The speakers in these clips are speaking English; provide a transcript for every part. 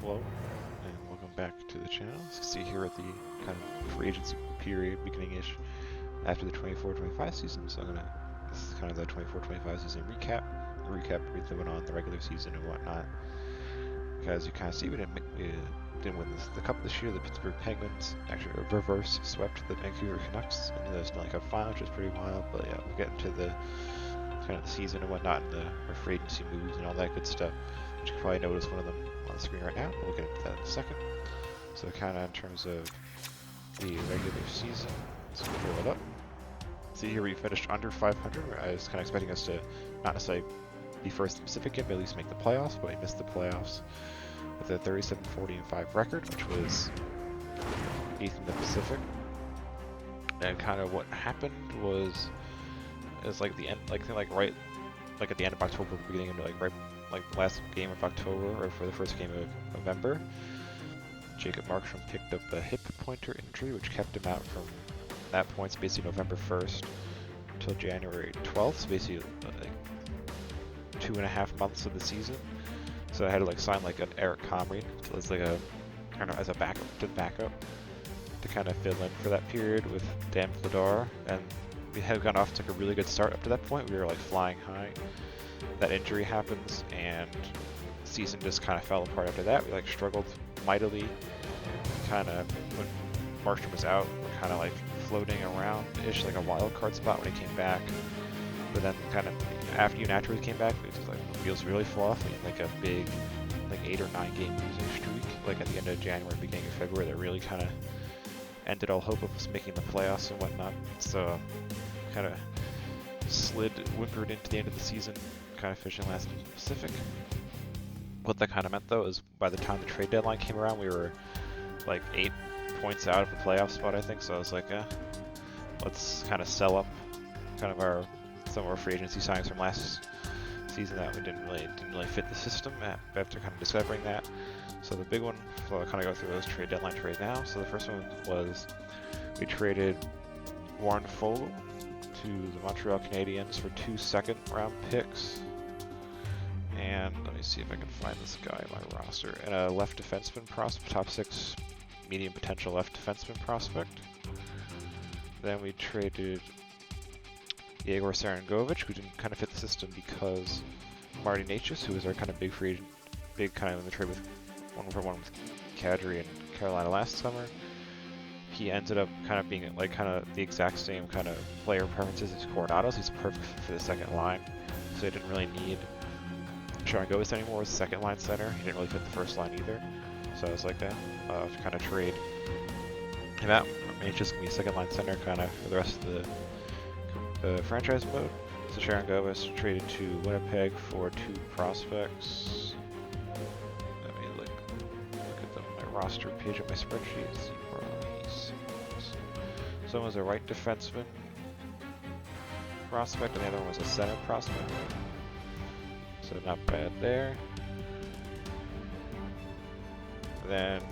Hello, and welcome back to the channel. As you can see here at the kind of free agency period beginning-ish after the 24-25 season. So this is kind of the 24-25 season recap everything that went on in the regular season and whatnot. As you kind of see, we didn't win the cup this year. The Pittsburgh Penguins actually reverse swept the Vancouver Canucks in the Stanley Cup final, which is pretty wild. But yeah, we'll get into the kind of the season and whatnot, and the free agency moves and all that good stuff. Which you can probably notice one of them on the screen right now. We'll get into that in a second. So kind of in terms of the regular season, let's pull it up. See here we finished under 500. I was kind of expecting us to not necessarily be first in the Pacific yet, but at least make the playoffs. But we missed the playoffs with a 37-40-5 record, which was 8th in the Pacific. And kind of what happened was like the end, right at the end of October, beginning of like the last game of October, or for the first game of November, Jacob Markstrom picked up a hip pointer injury, which kept him out from that point, so basically November 1st until January 12th, so basically like 2.5 months of the season. So I had to sign an Eric Comrie as as a backup to kind of fill in for that period with Dan Vladar, and we had gotten off to a really good start up to that point. We were flying high. That injury happens, and the season just kind of fell apart after that. We struggled mightily. Kind of when Markstrom was out, we're kind of floating around-ish, like a wild card spot when he came back. But then kind of after he came back, we just the wheels really fell off. We had a big 8 or 9 game losing streak, at the end of January, beginning of February, that really kind of ended all hope of us making the playoffs and whatnot. So kind of whimpered into the end of the season, kind of finishing last in the Pacific. What that kind of meant, though, is by the time the trade deadline came around, we were 8 points out of a playoff spot, I think. So I was let's kind of sell up some of our free agency signings from last season that we didn't really fit the system after kind of discovering that. So the big one, so I'll kind of go through those trade deadline trades now. So the first one was we traded Warren Fogle to the Montreal Canadiens for 2 second-round picks. And let me see if I can find this guy in my roster. And a left defenseman prospect, top 6 medium potential left defenseman prospect. Then we traded Yegor Sarangovic, who didn't kind of fit the system because Marty Necas, who was our kind of big free agent, big kind of in the trade with one with Calgary and Carolina last summer. He ended up kind of being the exact same kind of player preferences as Coronato. So he's perfect for the second line. So he didn't really need Sharangovich anymore as second line center. He didn't really fit the first line either. So I was to kind of trade him out. He's just gonna be second line center kind of for the rest of the franchise mode. So Sharangovich traded to Winnipeg for 2 prospects. Let me look at my roster page of my spreadsheet. See where he's. So one was a right defenseman prospect, and the other one was a center prospect. So not bad there. Then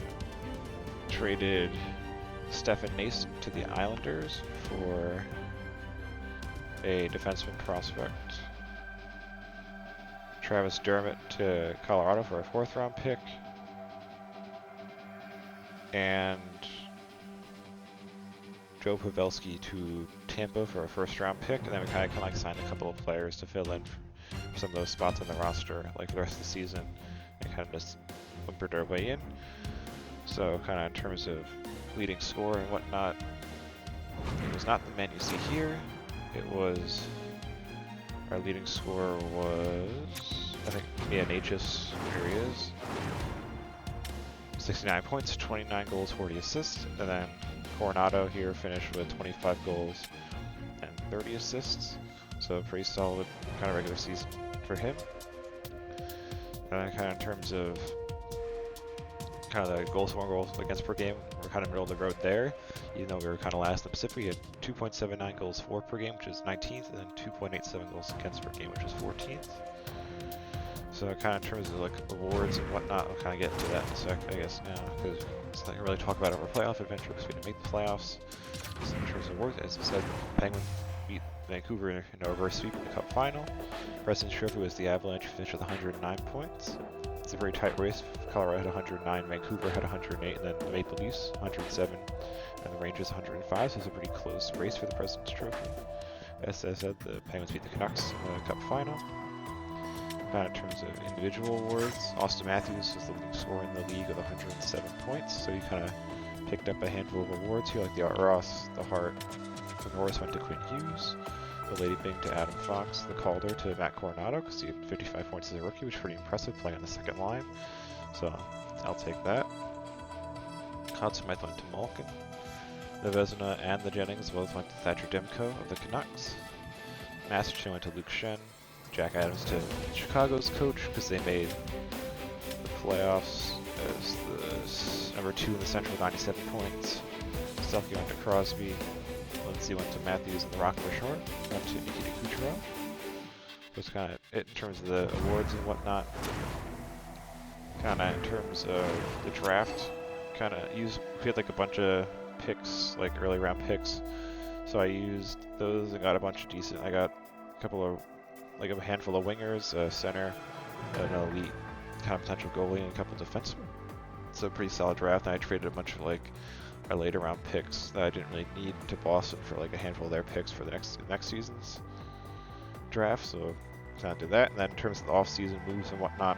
traded Stefan Nason to the Islanders for a defenseman prospect. Travis Dermott to Colorado for a 4th round pick. And Joe Pavelski to Tampa for a 1st round pick. And then we kind of signed a couple of players to fill in for some of those spots on the roster, for the rest of the season, and kind of just whimpered our way in. So kind of in terms of leading score and whatnot, it was not the man you see here. It was, our leading scorer was, I think, Necas. Here he is. 69 points, 29 goals, 40 assists. And then Coronato here finished with 25 goals and 30 assists. So a pretty solid kind of regular season for him. And then kind of in terms of kind of the goals against per game, we're kind of middle of the road there. Even though we were kind of last in the Pacific, we had 2.79 goals for per game, which is 19th, and then 2.87 goals against per game, which is 14th. So kind of in terms of awards and whatnot, I'll kind of get into that in a sec, I guess, now, because it's not really talk about our playoff adventure because we didn't make the playoffs. So in terms of awards, as I said, Penguins beat Vancouver in a reverse sweep in the Cup final. President's Trophy was the Avalanche, finished with 109 points. It's a very tight race. Colorado had 109, Vancouver had 108, and then the Maple Leafs 107, and the Rangers 105. So it's a pretty close race for the President's Trophy. As I said, the Penguins beat the Canucks in the Cup final. In terms of individual awards, Austin Matthews was the leading scorer in the league with 107 points. So he kind of picked up a handful of awards here, like the Art Ross, the Hart. The Norris went to Quinn Hughes. The Lady Byng to Adam Fox, the Calder to Matt Coronato, because he had 55 points as a rookie, which is pretty impressive, playing on the second line. So I'll take that. Conn Smythe went to Malkin. The Vezina and the Jennings both went to Thatcher Demko of the Canucks. Masterton went to Luke Shen. Jack Adams to Chicago's coach, because they made the playoffs as the number 2 in the Central, 97 points. Selke went to Crosby. Lindsay went to Matthews and the Rocket Short. Went to Nikita Kucherov. That's kind of it in terms of the awards and whatnot. Kind of in terms of the draft, we had like a bunch of picks, like early round picks. So I used those and got a bunch of decent. I got a couple of, like a handful of wingers, a center, an elite kind of potential goalie, and a couple of defensemen. So a pretty solid draft. And I traded a bunch of like our later round picks that I didn't really need to Boston for like a handful of their picks for the next season's draft. So kind of did that. And then in terms of the off-season moves and whatnot,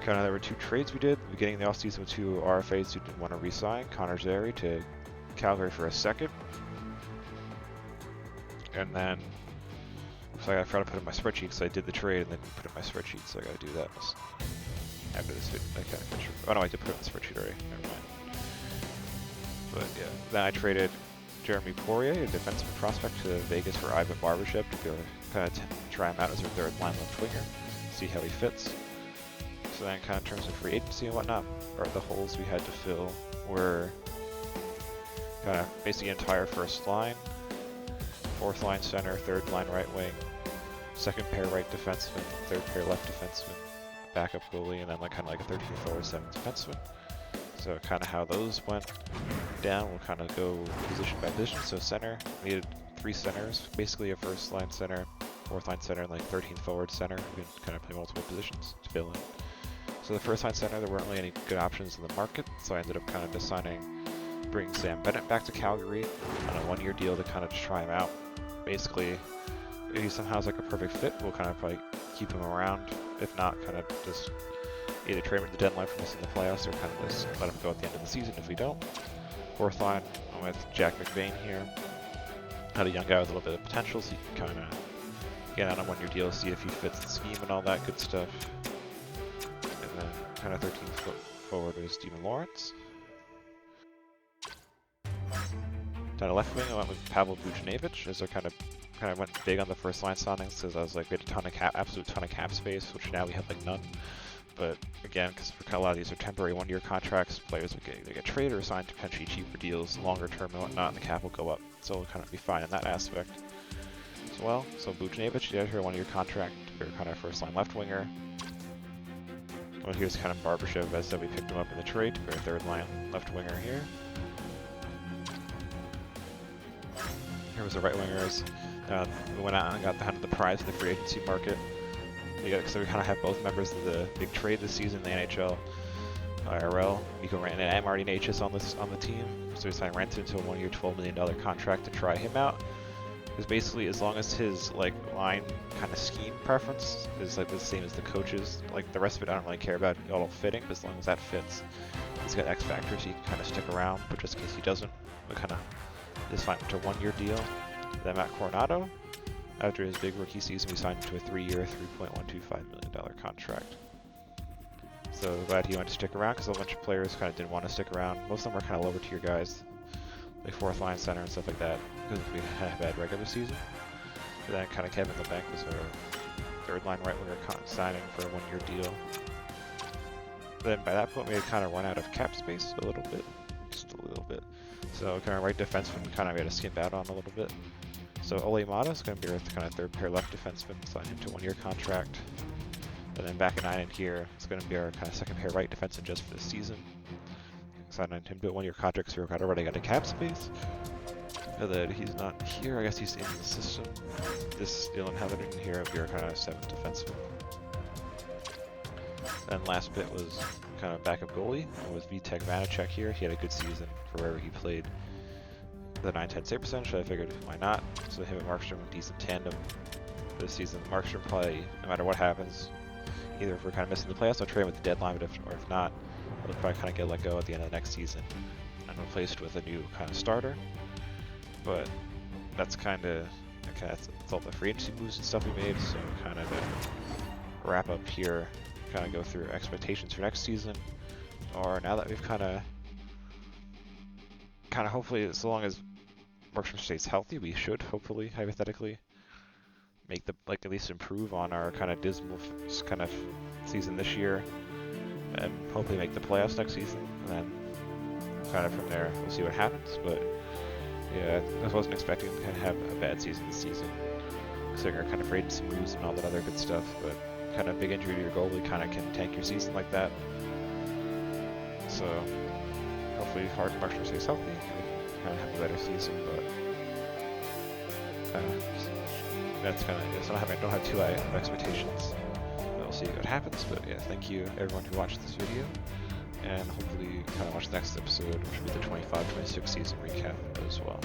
there were 2 trades we did. At the beginning of the off-season with 2 RFAs who didn't want to re-sign. Connor Zary to Calgary for a second. And then, so I forgot to put in my spreadsheet because I did the trade and then put it in my spreadsheet, so I gotta do that after this video. I can't finish. Oh no, I did put it in the spreadsheet already. Never mind. But yeah, then I traded Jeremy Poirier, a defensive prospect, to Vegas for Ivan Barbashev to be able to kind of try him out as our third line left winger, see how he fits. So then kind of in terms of free agency and whatnot, or the holes we had to fill were kind of basically entire first line, 4th line center, 3rd line right wing, 2nd pair right defenseman, 3rd pair left defenseman, backup goalie, and then like kind of like a 13th forward, 7th defenseman. So kind of how those went down, we'll kind of go position by position. So center, we needed 3 centers, basically a 1st line center, 4th line center, and like 13th forward center. We can kind of play multiple positions to fill in. So the 1st line center, there weren't really any good options in the market, so I ended up kind of deciding bring Sam Bennett back to Calgary on a 1-year deal to kind of just try him out. Basically, if he somehow is like a perfect fit, we'll kind of probably keep him around. If not, kind of just either trade him at the deadline for missing the playoffs, or kind of just let him go at the end of the season if we don't. 4th line, I'm with Jack McVane here. Had a young guy with a little bit of potential, so you can kind of get on a 1-year deal, see if he fits the scheme and all that good stuff. And then kind of 13th forward is Stephen Lawrence. Down a left wing, I went with Pavel Buchnevich, as I kind of went big on the 1st line signings, because I was like, we had a ton of absolute ton of cap space, which now we have like none. But again, because a lot of these are temporary 1-year contracts, players would get traded or signed to potentially cheaper deals, longer term and whatnot, and the cap will go up. So we'll kind of be fine in that aspect as well. So Buchnevich, he had her 1-year contract, or kind of 1st line left winger. Well, here's kind of Barbashev, as I said, we picked him up in the trade to be our 3rd line left winger here. Here was the right wingers. We went out and got the prize in the free agency market. So we kind of have both members of the big trade this season in the NHL, IRL. Mikko Rantanen and Marty Necas on the team. So we signed Rantanen to a 1-year, $12 million contract to try him out. Because basically, as long as his like line kind of scheme preference is like the same as the coach's, like the rest of it I don't really care about all fitting, but as long as that fits, he's got X factor, so he can kind of stick around. But just in case he doesn't, we kind of just signed him to a 1-year deal. Then Matthew Coronato, after his big rookie season, we signed him to a 3-year, $3.125 million contract. So glad he wanted to stick around, because a bunch of players kind of didn't want to stick around. Most of them were kind of lower tier guys, like 4th line center and stuff like that, because we had a bad regular season. And then kind of Kevin LeBanc was our 3rd line right winger signing for a 1-year deal. Then by that point, we had kind of run out of cap space a little bit, just a little bit. So kind of right defenseman, kind of had to skimp out on a little bit. So Ole Mata is going to be our kind of 3rd pair left defenseman, signed him to a 1-year contract. And then back at 9 and here, it's going to be our kind of 2nd pair right defenseman just for the season. Signed him to a 1-year contract, so we've already got a cap space. And then he's not here, I guess he's in the system. This Dylan Heatherton here will be our kind of 7th defenseman. then last bit was kind of backup goalie. It was Vitek Vanacek here. He had a good season for wherever he played. The 9-10 save percentage, so I figured why not. So him and Markstrom, a decent tandem this season. Markstrom probably, no matter what happens, either if we're kind of missing the playoffs, I'll trade him with the deadline, but or if not, he'll probably kind of get let go at the end of the next season and replaced with a new kind of starter. But that's kind of, okay, that's all the free agency moves and stuff we made, so kind of to wrap up here, kind of go through expectations for next season, or now that we've kind of hopefully, as long as Markstrom stays healthy, we should hopefully, hypothetically, make the, at least improve on our kind of dismal kind of season this year, and hopefully make the playoffs next season, and then kind of from there, we'll see what happens. But yeah, I wasn't expecting to kind of have a bad season this season, considering our kind of free agency moves and all that other good stuff, but kind of big injury to your goalie kind of can tank your season like that. So hopefully Markstrom stays healthy, kind of have a better season, but that's kind of, so I don't have too high of expectations. We'll see what happens, but yeah, thank you everyone who watched this video, and hopefully you kind of watch the next episode, which will be the 25-26 season recap as well.